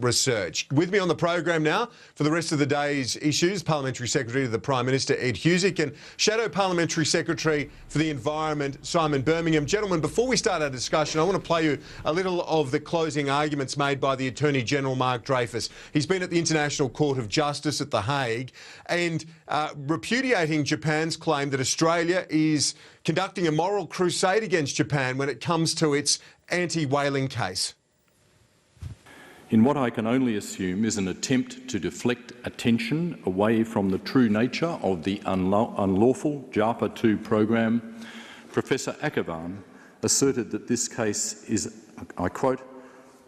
research. With me on the program now for the rest of the day's issues, Parliamentary Secretary to the Prime Minister, Ed Husic, and Shadow Parliamentary Secretary for the Environment, Simon Birmingham. Gentlemen, before we start our discussion, I want to play you a little of the closing arguments made by the Attorney General, Mark Dreyfus. He's been at the International Court of Justice at The Hague and repudiating Japan's claim that Australia is conducting a moral crusade against Japan when it comes to its anti-whaling case. In what I can only assume is an attempt to deflect attention away from the true nature of the unlawful JAPA 2 program, Professor Akavan asserted that this case is, I quote,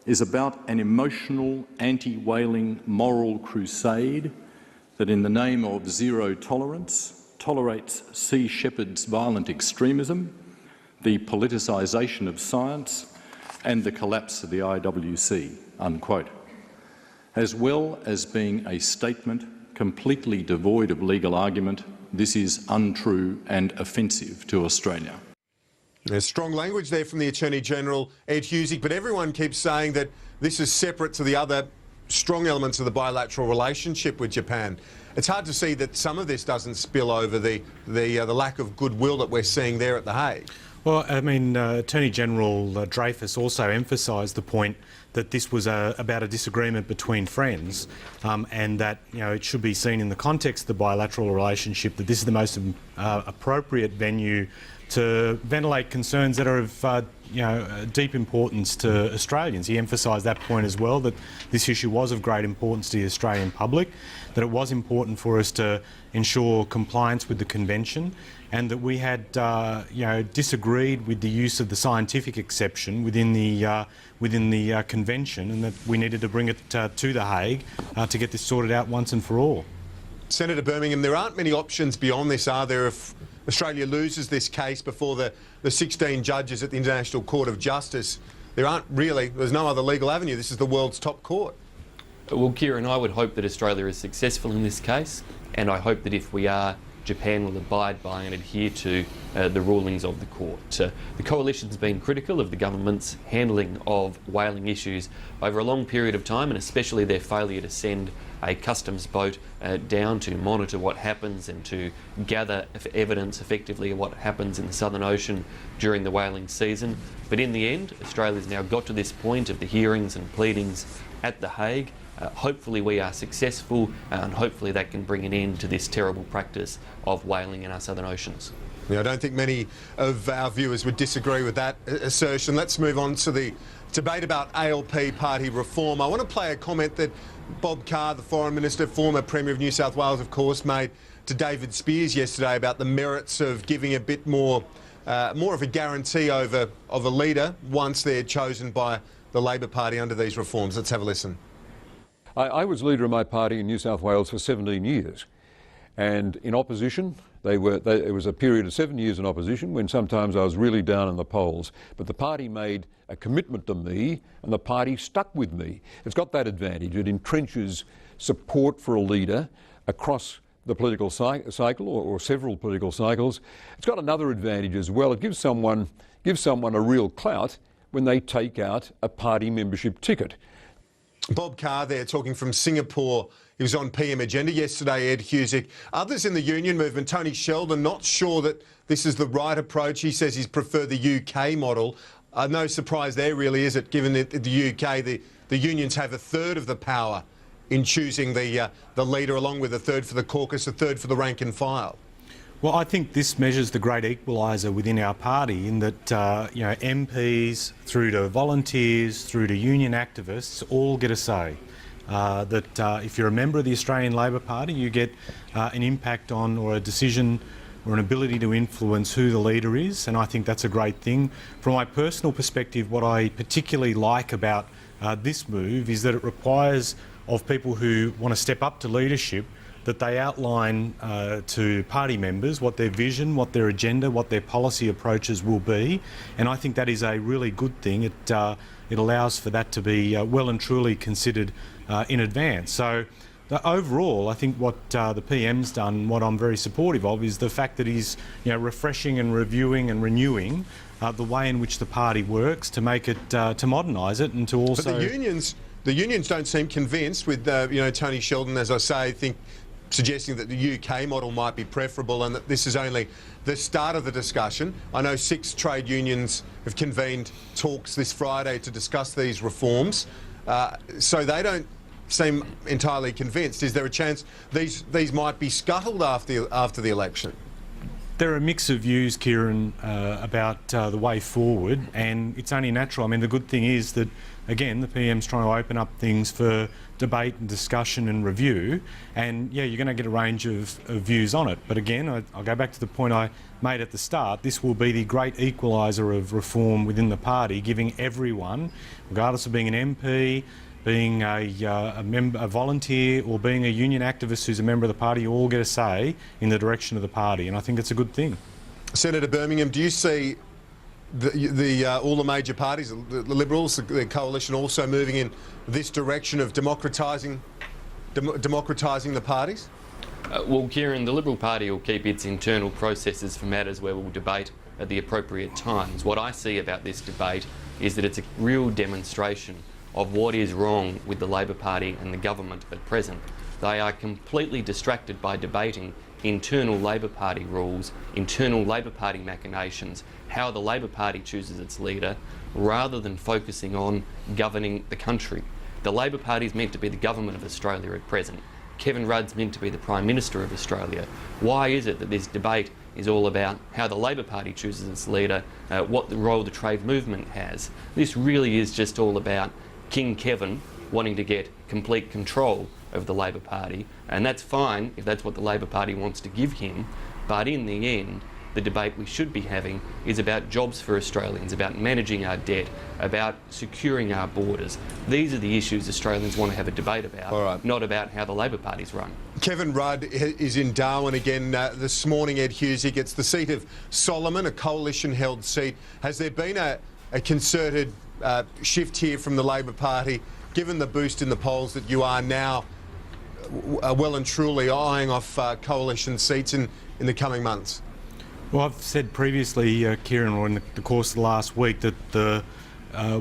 is about an emotional anti-whaling moral crusade that in the name of zero tolerance tolerates Sea Shepherd's violent extremism, the politicisation of science and the collapse of the IWC, unquote, as well as being a statement completely devoid of legal argument. This is untrue and offensive to Australia. There's strong language there from the Attorney General, Ed Husic, but everyone keeps saying that this is separate to the other strong elements of the bilateral relationship with Japan. It's hard to see that some of this doesn't spill over the lack of goodwill that we're seeing there at The Hague. Well, I mean, Attorney General Dreyfus also emphasised the point that this was about a disagreement between friends, and that it should be seen in the context of the bilateral relationship that this is the most appropriate venue to ventilate concerns that are of deep importance to Australians. He emphasised that point as well, that this issue was of great importance to the Australian public, that it was important for us to ensure compliance with the convention, and that we had disagreed with the use of the scientific exception within the convention, and that we needed to bring it to The Hague to get this sorted out once and for all. Senator Birmingham, there aren't many options beyond this, are there, if Australia loses this case before the 16 judges at the International Court of Justice? There's no other legal avenue. This is the world's top court. Well, Kieran, I would hope that Australia is successful in this case, and I hope that if we are, Japan will abide by and adhere to the rulings of the court. The coalition's been critical of the government's handling of whaling issues over a long period of time, and especially their failure to send a customs boat down to monitor what happens and to gather evidence effectively of what happens in the Southern Ocean during the whaling season. But in the end, Australia's now got to this point of the hearings and pleadings at The Hague. Hopefully we are successful, and hopefully that can bring an end to this terrible practice of whaling in our southern oceans. Yeah, I don't think many of our viewers would disagree with that assertion. Let's move on to the debate about ALP party reform. I want to play a comment that Bob Carr, the Foreign Minister, former Premier of New South Wales, of course, made to David Spears yesterday about the merits of giving a bit more of a guarantee of a leader once they're chosen by the Labor Party under these reforms. Let's have a listen. I was leader of my party in New South Wales for 17 years, and in opposition, it was a period of 7 years in opposition when sometimes I was really down in the polls, but the party made a commitment to me and the party stuck with me. It's got that advantage. It entrenches support for a leader across the political cycle or several political cycles. It's got another advantage as well. It gives someone a real clout when they take out a party membership ticket. Bob Carr there talking from Singapore. He was on PM Agenda yesterday, Ed Husic. Others in the union movement, Tony Sheldon, not sure that this is the right approach. He says he's preferred the UK model. No surprise there, really, is it, given that the UK, the unions have a third of the power in choosing the leader, along with a third for the caucus, a third for the rank and file. Well, I think this measures the great equaliser within our party in that MPs, through to volunteers, through to union activists, all get a say. If you're a member of the Australian Labor Party, you get an impact on or a decision or an ability to influence who the leader is, and I think that's a great thing. From my personal perspective, what I particularly like about this move is that it requires of people who want to step up to leadership that they outline to party members what their vision, what their agenda, what their policy approaches will be, and I think that is a really good thing. It allows for that to be well and truly considered in advance. So overall, I think what the PM's done, what I'm very supportive of, is the fact that he's refreshing and reviewing and renewing the way in which the party works to make it, to modernise it, and to also... But the unions the unions don't seem convinced with, Tony Sheldon, as I say, suggesting that the UK model might be preferable and that this is only the start of the discussion. I know 6 trade unions have convened talks this Friday to discuss these reforms, so they don't seem entirely convinced. Is there a chance these might be scuttled after the election? There are a mix of views, Kieran, about the way forward, and it's only natural. I mean, the good thing is that, again, the PM's trying to open up things for debate and discussion and review, and yeah, you're going to get a range of views on it. But again, I'll go back to the point I made at the start. This will be the great equaliser of reform within the party, giving everyone, regardless of being an MP, being a volunteer or being a union activist who's a member of the party, you all get a say in the direction of the party, and I think it's a good thing. Senator Birmingham, do you see all the major parties, the Liberals, the coalition, also moving in this direction of democratising the parties? Well, Kieran, the Liberal Party will keep its internal processes for matters where we'll debate at the appropriate times. What I see about this debate is that it's a real demonstration of what is wrong with the Labor Party and the government at present. They are completely distracted by debating internal Labor Party rules, internal Labor Party machinations, how the Labor Party chooses its leader, rather than focusing on governing the country. The Labor Party is meant to be the government of Australia at present. Kevin Rudd's meant to be the Prime Minister of Australia. Why is it that this debate is all about how the Labor Party chooses its leader, what the role the trade movement has? This really is just all about King Kevin wanting to get complete control of the Labor Party, and that's fine if that's what the Labor Party wants to give him, but in the end, the debate we should be having is about jobs for Australians, about managing our debt, about securing our borders. These are the issues Australians want to have a debate about, not about how the Labor Party's run. Kevin Rudd is in Darwin again this morning, Ed Husic. It's the seat of Solomon, a coalition-held seat. Has there been a concerted shift here from the Labor Party, given the boost in the polls that you are now well and truly eyeing off coalition seats in the coming months? Well, I've said previously, Kieran, or in the course of the last week, that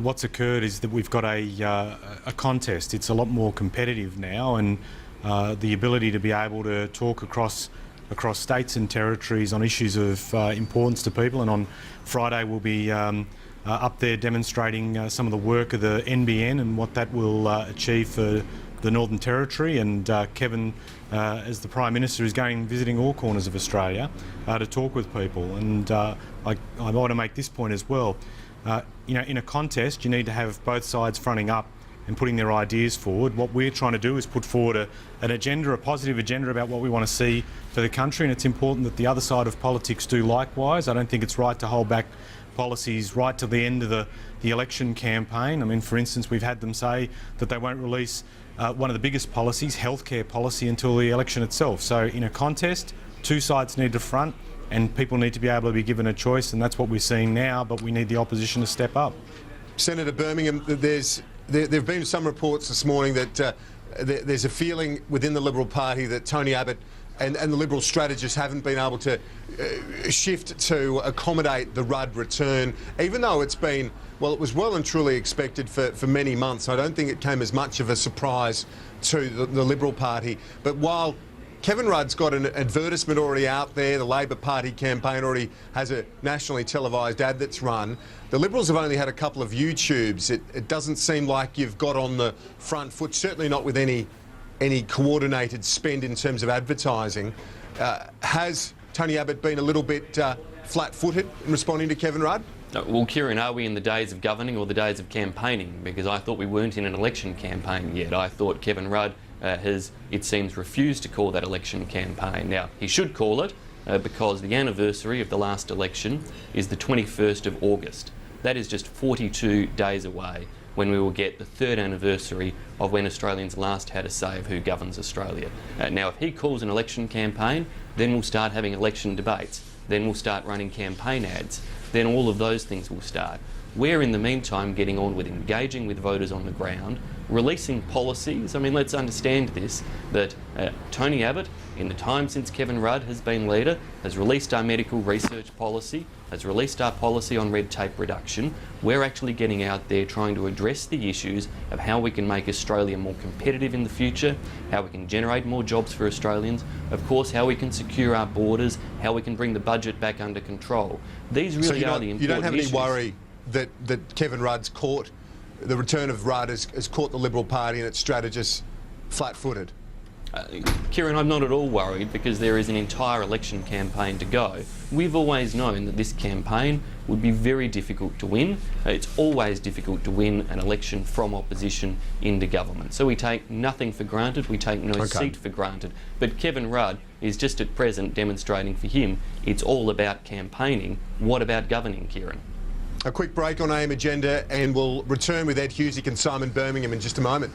what's occurred is that we've got a contest. It's a lot more competitive now, and the ability to be able to talk across states and territories on issues of importance to people. And on Friday we'll be up there demonstrating some of the work of the NBN and what that will achieve for the Northern Territory, and Kevin, as the Prime Minister, is going visiting all corners of Australia to talk with people. And I want to make this point as well. In a contest, you need to have both sides fronting up and putting their ideas forward. What we're trying to do is put forward an agenda, a positive agenda about what we want to see for the country, and it's important that the other side of politics do likewise. I don't think it's right to hold back policies right to the end of the election campaign. I mean, for instance, we've had them say that they won't release one of the biggest policies, healthcare policy, until the election itself. So in a contest, two sides need to front and people need to be able to be given a choice, and that's what we're seeing now, but we need the opposition to step up. Senator Birmingham, there have been some reports this morning that there's a feeling within the Liberal Party that Tony Abbott and the Liberal strategists haven't been able to shift to accommodate the Rudd return, even though it was well and truly expected for many months. I don't think it came as much of a surprise to the Liberal Party. But while Kevin Rudd's got an advertisement already out there, the Labor Party campaign already has a nationally televised ad that's run, the Liberals have only had a couple of YouTubes. It doesn't seem like you've got on the front foot, certainly not with any coordinated spend in terms of advertising. Has Tony Abbott been a little bit flat-footed in responding to Kevin Rudd? Well, Kieran, are we in the days of governing or the days of campaigning? Because I thought we weren't in an election campaign yet. I thought Kevin Rudd has, it seems, refused to call that election campaign. Now, he should call it because the anniversary of the last election is the 21st of August. That is just 42 days away, when we will get the third anniversary of when Australians last had a say of who governs Australia. Now, if he calls an election campaign, then we'll start having election debates. Then we'll start running campaign ads. Then all of those things will start. We're in the meantime getting on with engaging with voters on the ground, releasing policies. I mean, let's understand this, that Tony Abbott, in the time since Kevin Rudd has been leader, has released our medical research policy, has released our policy on red tape reduction. We're actually getting out there trying to address the issues of how we can make Australia more competitive in the future, how we can generate more jobs for Australians, of course how we can secure our borders, how we can bring the budget back under control. These really are the important issues. You don't have any worry that Kevin Rudd's caught, the return of Rudd has caught the Liberal Party and its strategists flat-footed? Kieran, I'm not at all worried because there is an entire election campaign to go. We've always known that this campaign would be very difficult to win. It's always difficult to win an election from opposition into government. So we take nothing for granted, we take no seat for granted. But Kevin Rudd is just at present demonstrating for him it's all about campaigning. What about governing, Kieran? A quick break on AM Agenda and we'll return with Ed Husic and Simon Birmingham in just a moment.